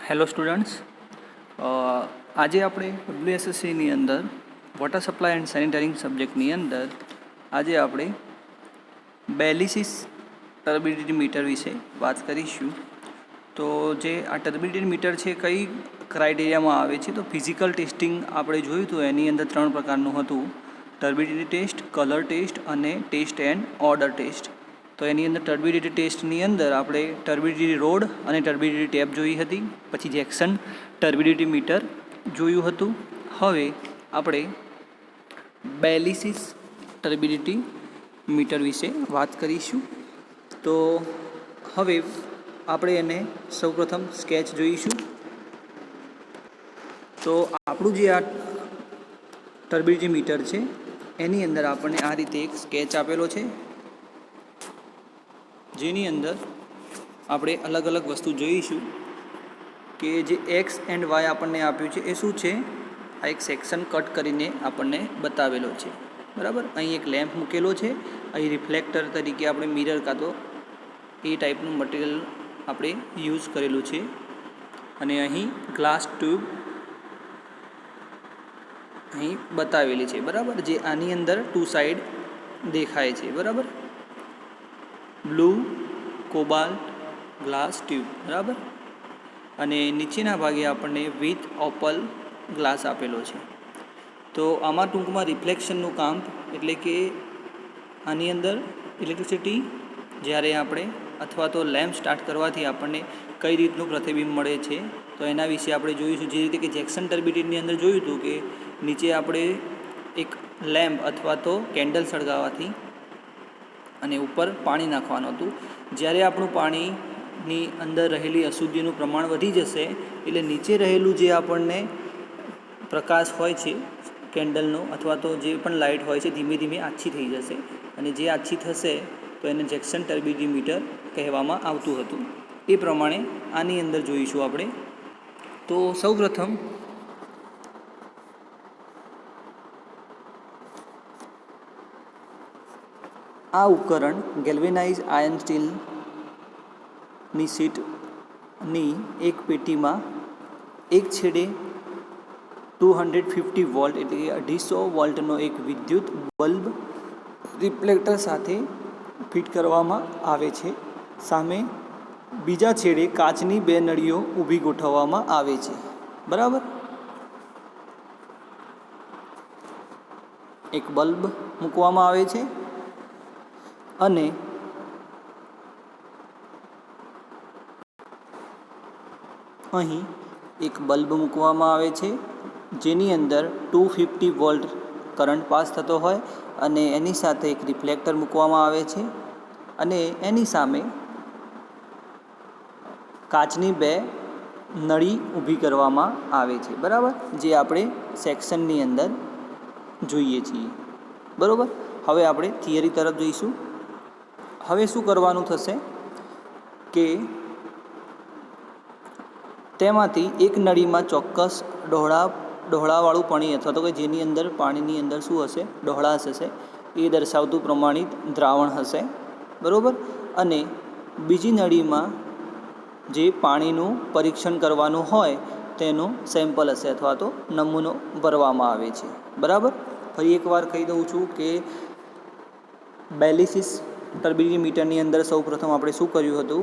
Hello students, આજે આપણે WSSCની અંદર વોટર સપ્લાય એન્ડ સેનિટરિંગ સબ્જેક્ટની અંદર આજે આપણે બેલિસિસ ટર્બિડિટી મીટર વિશે વાત કરીશું. તો જે આ ટર્બિડિટી મીટર છે કઈ ક્રાઇટેરિયામાં આવે છે, તો ફિઝિકલ ટેસ્ટિંગ આપણે જોયું હતું એની અંદર 3 પ્રકારનું હતું: ટર્બિડિટી ટેસ્ટ, કલર ટેસ્ટ અને ટેસ્ટ એન્ડ ઓર્ડર ટેસ્ટ. તો એની અંદર ટર્બિડિટી ટેસ્ટની અંદર આપણે ટર્બિડિટી રોડ અને ટર્બિડિટી ટેપ જોઈ હતી, પછી જેક્સન ટર્બિડિટી મીટર જોયું હતું. હવે આપણે બેલિસિસ ટર્બિડિટી મીટર વિશે વાત કરીશું. તો હવે આપણે એને સૌપ્રથમ સ્કેચ જોઈશું. તો આપણું જે આ ટર્બિડિટી મીટર છે એની અંદર આપણને આ રીતે એક સ્કેચ આપેલો છે, જેની અંદર આપણે અલગ અલગ વસ્તુ જોઈશું કે જે એક્સ એન્ડ વાય આપણને આપ્યું છે એ શું છે. આ એક સેક્શન કટ કરીને આપણને બતાવેલો છે, બરાબર. અહીં એક લેમ્પ મૂકેલો છે, અહીં રિફ્લેક્ટર તરીકે આપણે મિરર કાં તો એ ટાઈપનું મટીરિયલ આપણે યુઝ કરેલું છે, અને અહીં ગ્લાસ ટ્યુબ અહીં બતાવેલી છે, બરાબર, જે આની અંદર 2 સાઈડ દેખાય છે, બરાબર. બ્લુ કોબાલ્ટ ગ્લાસ ટ્યુબ, બરાબર. અને નીચેના ભાગે આપણને વિથ ઓપલ ગ્લાસ આપેલો છે. તો આમાં ટૂંકમાં રિફ્લેક્શનનું કામ, એટલે કે આની અંદર ઇલેક્ટ્રિસિટી જ્યારે આપણે અથવા તો લેમ્પ સ્ટાર્ટ કરવાથી આપણને કઈ રીતનું પ્રતિબિંબ મળે છે, તો એના વિશે આપણે જોઈશું. જે રીતે કે જેક્સન ટર્બિડિટીની અંદર જોયું હતું કે નીચે આપણે એક લેમ્પ અથવા તો કેન્ડલ સળગાવવાથી અને ઉપર પાણી નાખવાનું હતું. જ્યારે આપણું પાણીની અંદર રહેલી અશુદ્ધિનું પ્રમાણ વધી જશે એટલે નીચે રહેલું જે આપણને પ્રકાશ હોય છે કેન્ડલનો અથવા તો જે પણ લાઇટ હોય છે ધીમે ધીમે આછી થઈ જશે, અને જે આછી થશે તો એને જેક્સન ટર્બિડિટી મીટર કહેવામાં આવતું હતું. એ પ્રમાણે આની અંદર જોઈશું આપણે. તો સૌપ્રથમ આ ઉપકરણ ગેલ્વેનાઇઝ આયર્ન સ્ટીલની શીટની એક પેટીમાં એક છેડે 250 વોલ્ટ એટલે કે 250 વોલ્ટનો એક વિદ્યુત બલ્બ રિફ્લેક્ટર સાથે ફિટ કરવામાં આવે છે. સામે બીજા છેડે કાચની 2 નળીઓ ઊભી ગોઠવવામાં આવે છે, બરાબર. એક બલ્બ મૂકવામાં આવે છે અને અહીં એક બલ્બ મૂકવામાં આવે છે જેની અંદર 250 વોલ્ટ કરંટ પાસ થતો હોય, અને એની સાથે એક રિફ્લેક્ટર મૂકવામાં આવે છે, અને એની સામે કાચની 2 નળી ઊભી કરવામાં આવે છે, બરાબર, જે આપણે સેક્શનની અંદર જોઈએ છીએ, બરાબર. હવે આપણે થિયરી તરફ જઈશું. હવે શું કરવાનું થશે કે તેમાંથી એક નળીમાં ચોક્કસ ડહોળાવાળું પાણી અથવા તો કે જેની અંદર પાણીની અંદર શું હશે, ડહોળાશ હશે, એ દર્શાવતું પ્રમાણિત દ્રાવણ હશે, બરાબર. અને બીજી નળીમાં જે પાણીનું પરીક્ષણ કરવાનું હોય તેનું સેમ્પલ હશે અથવા તો નમૂનો ભરવામાં આવે છે, બરાબર. ફરી એકવાર કહી દઉં છું કે બેલિસિસ ટર્બિડિટી મીટરની અંદર સૌપ્રથમ આપણે શું કર્યું હતું,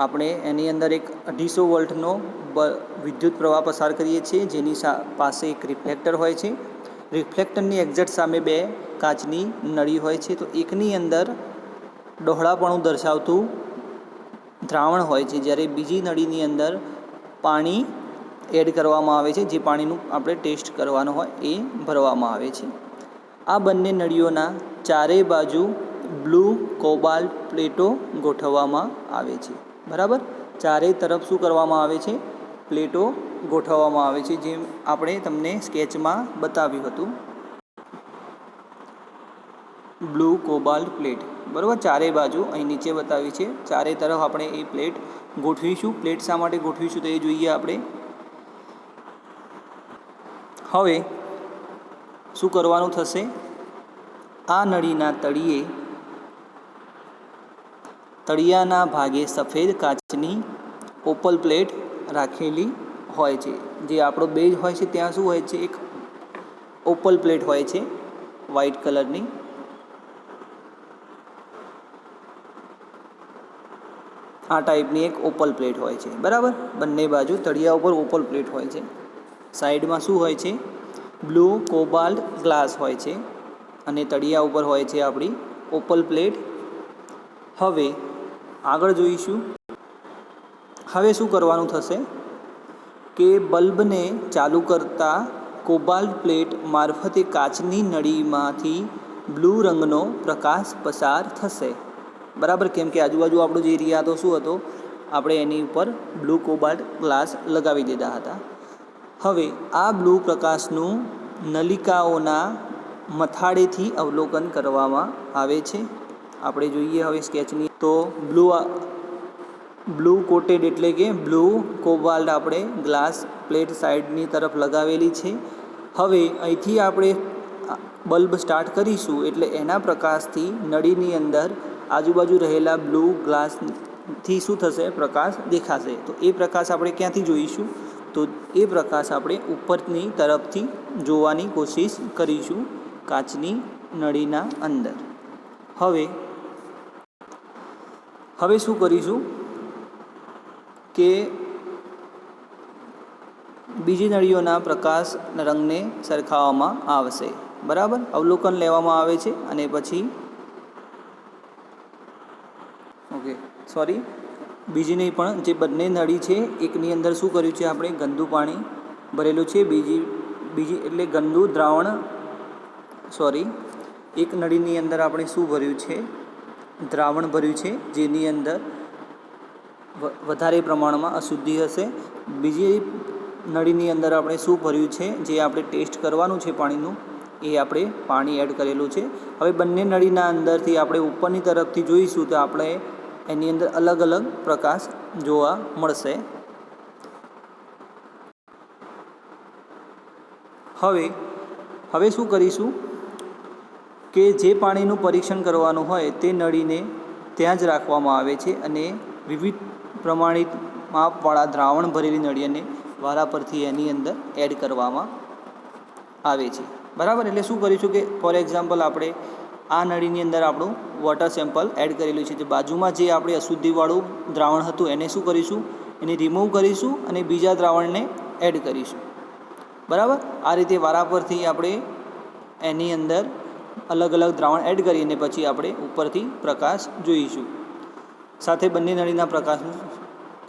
આપણે એની અંદર એક 250 વોલ્ટનો વિદ્યુત પ્રવાહ પસાર કરીએ છીએ, જેની પાસે એક રિફ્લેક્ટર હોય છે. રિફ્લેક્ટરની એક્ઝેક્ટ સામે 2 કાચની નળી હોય છે. તો એકની અંદર ડહોળાપણું દર્શાવતું દ્રાવણ હોય છે, જ્યારે બીજી નળીની અંદર પાણી એડ કરવામાં આવે છે, જે પાણીનું આપણે ટેસ્ટ કરવાનું હોય એ ભરવામાં આવે છે. આ બંને નળીઓના ચારે બાજુ બ્લુ કોબાલ્ટ પ્લેટો ગોઠવવામાં આવે છે, બરાબર. ચારે તરફ શું કરવામાં આવે છે, પ્લેટો ગોઠવવામાં આવે છે, જેમ આપણે તમને સ્કેચમાં બતાવ્યું હતું. બ્લુ કોબાલ્ટ પ્લેટ, બરાબર, ચારે બાજુ અહીં નીચે બતાવી છે. ચારે તરફ આપણે એ પ્લેટ ગોઠવીશું. પ્લેટ શા માટે ગોઠવીશું તો એ જોઈએ આપણે. હવે શું કરવાનું થશે, આ નળીના તળિયાના ભાગે સફેદ કાચની ઓપલ પ્લેટ રાખેલી હોય છે. જે આપણો બેઝ હોય છે ત્યાં શું હોય છે, એક ઓપલ પ્લેટ હોય છે વ્હાઇટ કલરની. આ ટાઈપની એક ઓપલ પ્લેટ હોય છે, બરાબર. બંને બાજુ તળિયા ઉપર ઓપલ પ્લેટ હોય છે. સાઈડમાં શું હોય છે, બ્લુ કોબાલ્ટ ગ્લાસ હોય છે અને તળિયા ઉપર હોય છે આપણી ઓપલ પ્લેટ. હવે આગળ જોઈશું. હવે શું કરવાનું થશે કે બલ્બને ચાલુ કરતા કોબાલ્ટ પ્લેટ મારફતે કાચની નળીમાંથી બ્લુ રંગનો પ્રકાશ પસાર થશે, બરાબર. કેમ કે આજુબાજુ આપણો જે એરિયા હતો શું હતો, આપણે એની ઉપર બ્લુ કોબાલ્ટ ગ્લાસ લગાવી દીધા હતા. હવે આ બ્લુ પ્રકાશનું નલિકાઓના મથાળેથી અવલોકન કરવામાં આવે છે. આપણે જોઈએ હવે સ્કેચની તો બ્લુ કોટેડ એટલે કે બ્લુ કોબાલ્ટ આપણે ગ્લાસ પ્લેટ સાઈડની તરફ લગાવેલી છે. હવે અહીંથી આપણે બલ્બ સ્ટાર્ટ કરીશું એટલે એના પ્રકાશથી નળીની અંદર આજુબાજુ રહેલા બ્લુ ગ્લાસથી શું થશે, પ્રકાશ દેખાશે. તો એ પ્રકાશ આપણે ક્યાંથી જોઈશું, તો એ પ્રકાશ આપણે ઉપરની તરફથી જોવાની કોશિશ કરીશું કાચની નળીના અંદર. હવે શું કરીશું કે બીજી નળીઓના પ્રકાશ રંગને સરખાવવામાં આવશે, બરાબર. અવલોકન લેવામાં આવે છે અને પછી બીજી નહીં પણ જે બંને નળી છે એકની અંદર શું કર્યું છે, આપણે ગંદુ પાણી ભરેલું છે, બીજી એટલે ગંદુ દ્રાવણ એક નળીની અંદર આપણે શું ભર્યું છે, દ્રાવણ ભર્યું છે જેની અંદર વધારે પ્રમાણમાં અશુદ્ધિ હશે. બીજી નળીની અંદર આપણે શું ભર્યું છે, જે આપણે ટેસ્ટ કરવાનું છે પાણીનું, એ આપણે પાણી એડ કરેલું છે. હવે બંને નળીના અંદરથી આપણે ઉપરની તરફથી જોઈશું તો આપણે એની અંદર અલગ અલગ પ્રકાશ જોવા મળશે. હવે શું કરીશું કે જે પાણીનું પરીક્ષણ કરવાનું હોય તે નળીને ત્યાં જ રાખવામાં આવે છે અને વિવિધ પ્રમાણિત માપવાળા દ્રાવણ ભરેલી નળીને વારા પરથી એની અંદર એડ કરવામાં આવે છે, બરાબર. એટલે શું કરીશું કે ફોર એક્ઝામ્પલ આપણે આ નળીની અંદર આપણું વોટર સેમ્પલ એડ કરેલું છે. તો બાજુમાં જે આપણે અશુદ્ધિવાળું દ્રાવણ હતું એને શું કરીશું, એને રિમૂવ કરીશું અને બીજા દ્રાવણને એડ કરીશું, બરાબર. આ રીતે વારા પરથી આપણે એની અંદર અલગ અલગ દ્રાવણ એડ કરીને પછી આપણે ઉપરથી પ્રકાશ જોઈશું. સાથે બંને નળીના પ્રકાશનું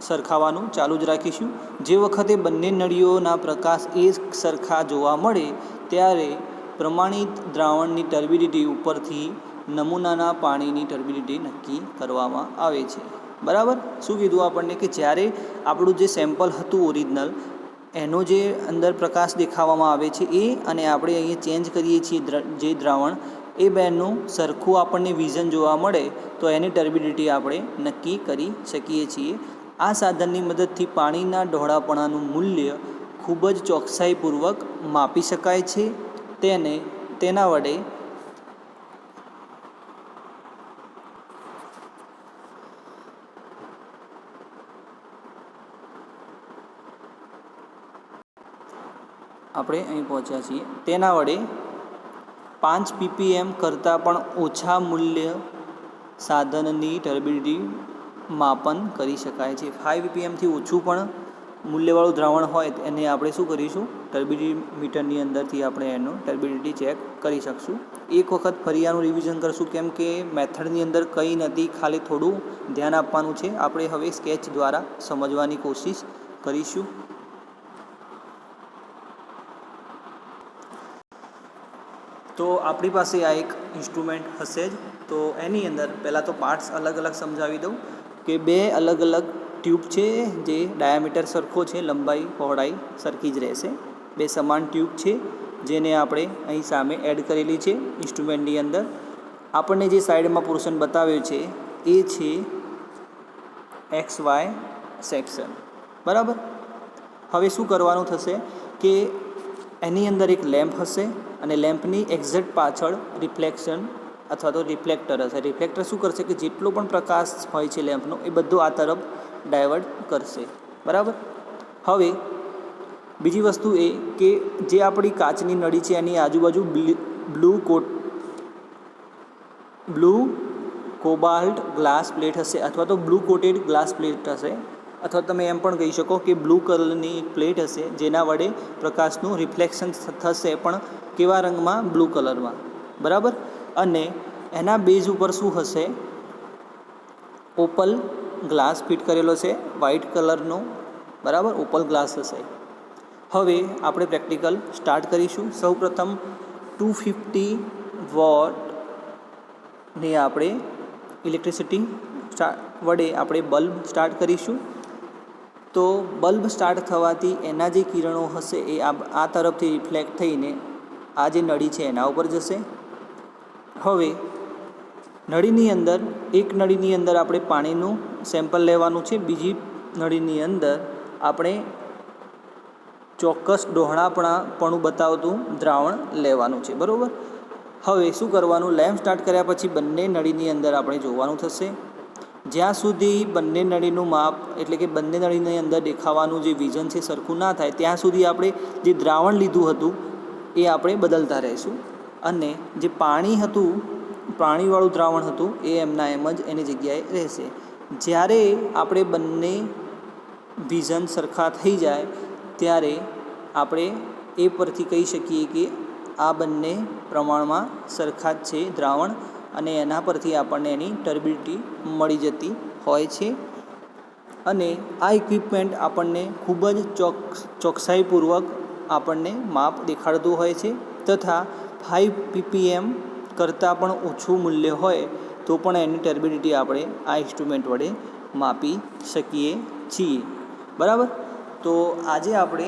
સરખાવવાનું ચાલુ જ રાખીશું. જે વખતે બંને નળીઓના પ્રકાશ એક સરખા જોવા મળે ત્યારે પ્રમાણિત દ્રાવણની ટર્બિડિટી ઉપરથી નમૂનાના પાણીની ટર્બિડિટી નક્કી કરવામાં આવે છે, બરાબર. શું કીધું આપણને કે જ્યારે આપણું જે સેમ્પલ હતું ઓરિજિનલ એનો જે અંદર પ્રકાશ દેખાવામાં આવે છે એ અને આપણે અહીંયા ચેન્જ કરીએ છીએ જે દ્રાવણ, એ બેનું સરખું આપણને વિઝન જોવા મળે તો એની ટર્બિડિટી આપણે નક્કી કરી શકીએ છીએ. આ સાધનની મદદથી પાણીના ડહોળાપણાનું મૂલ્ય ખૂબ જ ચોકસાઈપૂર્વક માપી શકાય છે. તેના વડે આપણે અહીં પહોંચ્યા છીએ. તેના વડે 5 ppm કરતાં પણ ઓછા મૂલ્ય સાધનની ટર્બિડિટી માપન કરી શકાય છે. 5 ppmથી ઓછું પણ મૂલ્યવાળું દ્રાવણ હોય એને આપણે શું કરીશું, ટર્બિડિટી મીટરની અંદરથી આપણે એનું ટર્બિડિટી ચેક કરી શકશું. એક વખત ફરી આનું રિવિઝન કરશું કેમ કે મેથડની અંદર કંઈ નથી, ખાલી થોડું ધ્યાન આપવાનું છે. આપણે હવે સ્કેચ દ્વારા સમજવાની કોશિશ કરીશું. તો આપણી પાસે આ એક ઇન્સ્ટ્રુમેન્ટ હશે જ. તો એની અંદર પહેલાં તો પાર્ટ્સ અલગ અલગ સમજાવી દઉં કે 2 અલગ અલગ ટ્યુબ છે જે ડાયામીટર સરખો છે, લંબાઈ પહોળાઈ સરખી જ રહેશે. 2 સમાન ટ્યુબ છે જેને આપણે અહીં સામે એડ કરેલી છે ઇન્સ્ટ્રુમેન્ટની અંદર. આપણને જે સાઈડમાં પોર્શન બતાવ્યો છે એ છે XY સેક્શન, બરાબર. હવે શું કરવાનું થશે કે એની અંદર એક લેમ્પ હશે અને લેમ્પની એક્ઝેક્ટ પાછળ રિફ્લેક્શન અથવા તો રિફ્લેક્ટર હશે. રિફ્લેક્ટર શું કરશે કે જેટલો પણ પ્રકાશ હોય છે લેમ્પનો એ બધો આ તરફ ડાયવર્ટ કરશે, બરાબર. હવે બીજી વસ્તુ એ કે જે આપણી કાચની નળી છે એની આજુબાજુ બ્લુ કોબાલ્ટ ગ્લાસ પ્લેટ હશે અથવા તો બ્લુ કોટેડ ગ્લાસ પ્લેટ હશે, અથવા તમે એમ પણ કહી શકો કે બ્લુ કલરની પ્લેટ હશે જેના વડે પ્રકાશનું રિફ્લેક્શન થશે, પણ કેવા રંગમાં? બ્લુ કલરમાં, બરાબર. અને એના બેઝ ઉપર શું હશે? ઓપલ ગ્લાસ ફિટ કરેલો છે, વ્હાઇટ કલરનો, બરાબર, ઓપલ ગ્લાસ હશે. હવે આપણે પ્રેક્ટિકલ સ્ટાર્ટ કરીશું. સૌપ્રથમ 250 વોટની આપણે ઇલેક્ટ્રિસિટી વડે આપણે બલ્બ સ્ટાર્ટ કરીશું. તો બલ્બ સ્ટાર્ટ થવાથી એના જે કિરણો હશે એ આ તરફથી રિફ્લેક્ટ થઈને આ જે નળી છે એના ઉપર જશે. હવે નળીની અંદર, એક નળીની અંદર આપણે પાણીનું સેમ્પલ લેવાનું છે, બીજી નળીની અંદર આપણે ચોક્કસ ડહોળાપણું બતાવતું દ્રાવણ લેવાનું છે, બરાબર. હવે શું કરવાનું? લેમ્પ સ્ટાર્ટ કર્યા પછી બંને નળીની અંદર આપણે જોવાનું થશે. જ્યાં સુધી બંને નળીનું માપ, એટલે કે બંને નળીની અંદર દેખાવાનું જે વિઝન છે સરખું ના થાય ત્યાં સુધી આપણે જે દ્રાવણ લીધું હતું એ આપણે બદલતા રહીશું. અને જે પાણી હતું, પાણીવાળું દ્રાવણ હતું, એ એમના એમ જ એની જગ્યાએ રહેશે. જ્યારે આપણે બંને વિઝન સરખા થઈ જાય ત્યારે આપણે એ પરથી કહી શકીએ કે આ બંને પ્રમાણમાં સરખા જ છે દ્રાવણ, અને એના પરથી આપણને એની ટર્બિડિટી મળી જતી હોય છે. અને આ ઇક્વિપમેન્ટ આપણને ખૂબ જ ચોકસાઈપૂર્વક આપણને માપ દેખાડતું હોય છે, તથા 5 ppm કરતાં પણ ઓછું મૂલ્ય હોય તો પણ એની ટર્બિડિટી આપણે આ ઇન્સ્ટ્રુમેન્ટ વડે માપી શકીએ છીએ, બરાબર. તો આજે આપણે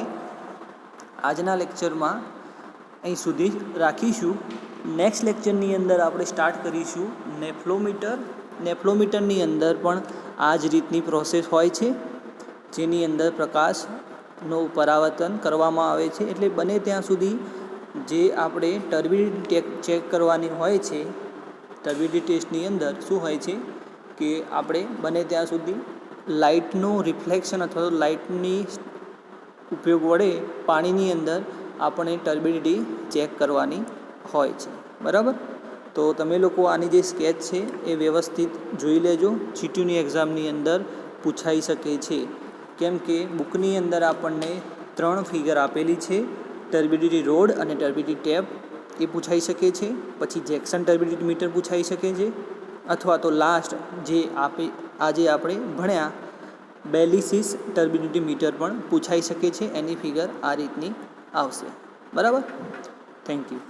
આજના લેક્ચરમાં અહીં સુધી જ રાખીશું. નેક્સ્ટ લેક્ચરની અંદર આપણે સ્ટાર્ટ કરીશું નેફ્લોમીટર. નેફ્લોમીટરની અંદર પણ આ જ રીતની પ્રોસેસ હોય છે, જેની અંદર પ્રકાશનું પરાવર્તન કરવામાં આવે છે. એટલે બને ત્યાં સુધી જે આપણે ટર્બિડિટી ચેક કરવાની હોય છે, ટર્બિડિટી ટેસ્ટની અંદર શું હોય છે કે આપણે બને ત્યાં સુધી લાઇટનું રિફ્લેક્શન અથવા તો લાઇટની ઉપયોગ વડે પાણીની અંદર આપણે ટર્બિડિટી ચેક કરવાની હોય છે, બરાબર. તો તમે લોકો આની જે સ્કેચ છે એ વ્યવસ્થિત જોઈ લેજો. GTUની એક્ઝામની અંદર પૂછાઈ શકે છે, કેમ કે બુકની અંદર આપણને 3 ફિગર આપેલી છે. ટર્બિડિટી રોડ અને ટર્બિડિટી ટેપ એ પૂછાઈ શકે છે. પછી જેક્સન ટર્બિડિટી મીટર પૂછાઈ શકે છે, અથવા તો લાસ્ટ જે આજે આપણે ભણ્યા બેલિસિસ ટર્બિડિટી મીટર પણ પૂછાઈ શકે છે. એની ફિગર આ રીતની આવશે, બરાબર. Thank you.